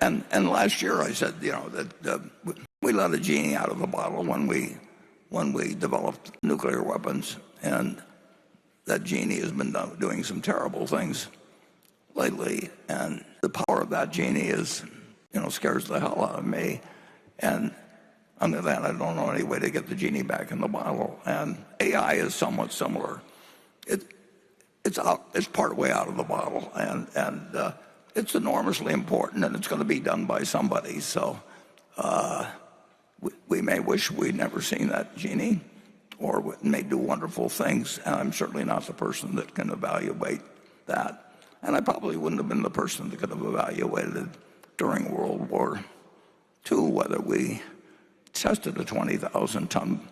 And last year I said, that we let a genie out of the bottle when we developed nuclear weapons, and that genie has been doing some terrible things lately. And the power of that genie scares the hell out of me. And on the other hand, I don't know any way to get the genie back in the bottle. And AI is somewhat similar. It's part way out of the bottle, and it's enormously important, and it's going to be done by somebody. So we may wish we'd never seen that genie, or it may do wonderful things, and I'm certainly not the person that can evaluate that. And I probably wouldn't have been the person that could have evaluated it during World War II, whether we tested a 20,000-ton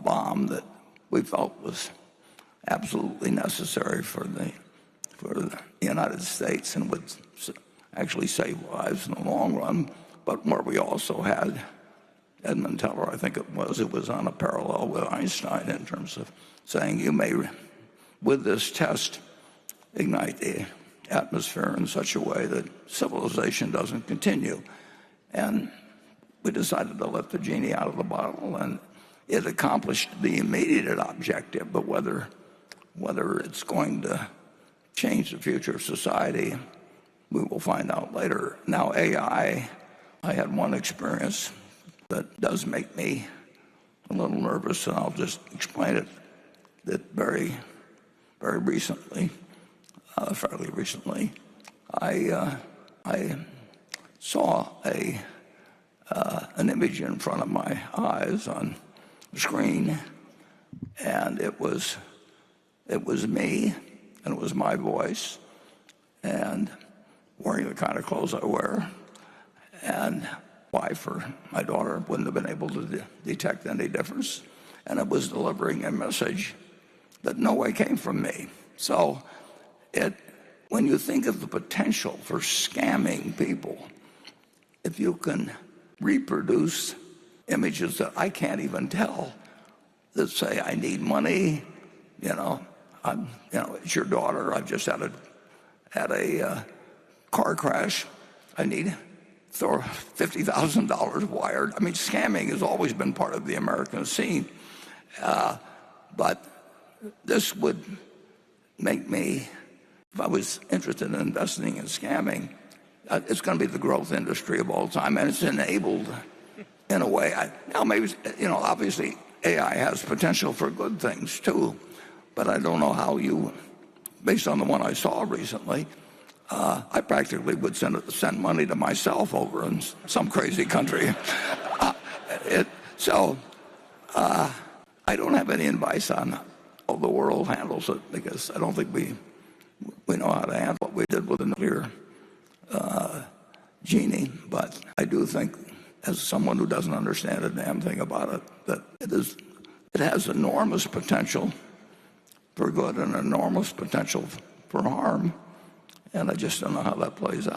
bomb that we felt was absolutely necessary for the United States and would actually save lives in the long run, but where we also had Edmund Teller, I think it was on a parallel with Einstein in terms of saying you may, with this test, ignite the atmosphere in such a way that civilization doesn't continue. And we decided to let the genie out of the bottle, and it accomplished the immediate objective, but whether it's going to change the future of society, we will find out later. Now, AI, I had one experience that does make me a little nervous, and I'll just explain it. That very recently, fairly recently, I saw an image in front of my eyes on the screen, and it was me, and it was my voice, and wearing the kind of clothes I wear, and wife or my daughter wouldn't have been able to detect any difference, and it was delivering a message that no way came from me. So when you think of the potential for scamming people, if you can reproduce images that I can't even tell, that say, I need money, it's your daughter, I've just had a car crash, I need $50,000 wired. I mean, scamming has always been part of the American scene, but this would make me, if I was interested in investing in scamming, it's going to be the growth industry of all time, and it's enabled in a way. Now, maybe, obviously AI has potential for good things too, but I don't know how based on the one I saw recently, I practically would send money to myself over in some crazy country. I don't have any advice on how the world handles it, because I don't think we know how to handle what we did with the nuclear genie. But I do think, as someone who doesn't understand a damn thing about it, that it has enormous potential for good and enormous potential for harm, and I just don't know how that plays out.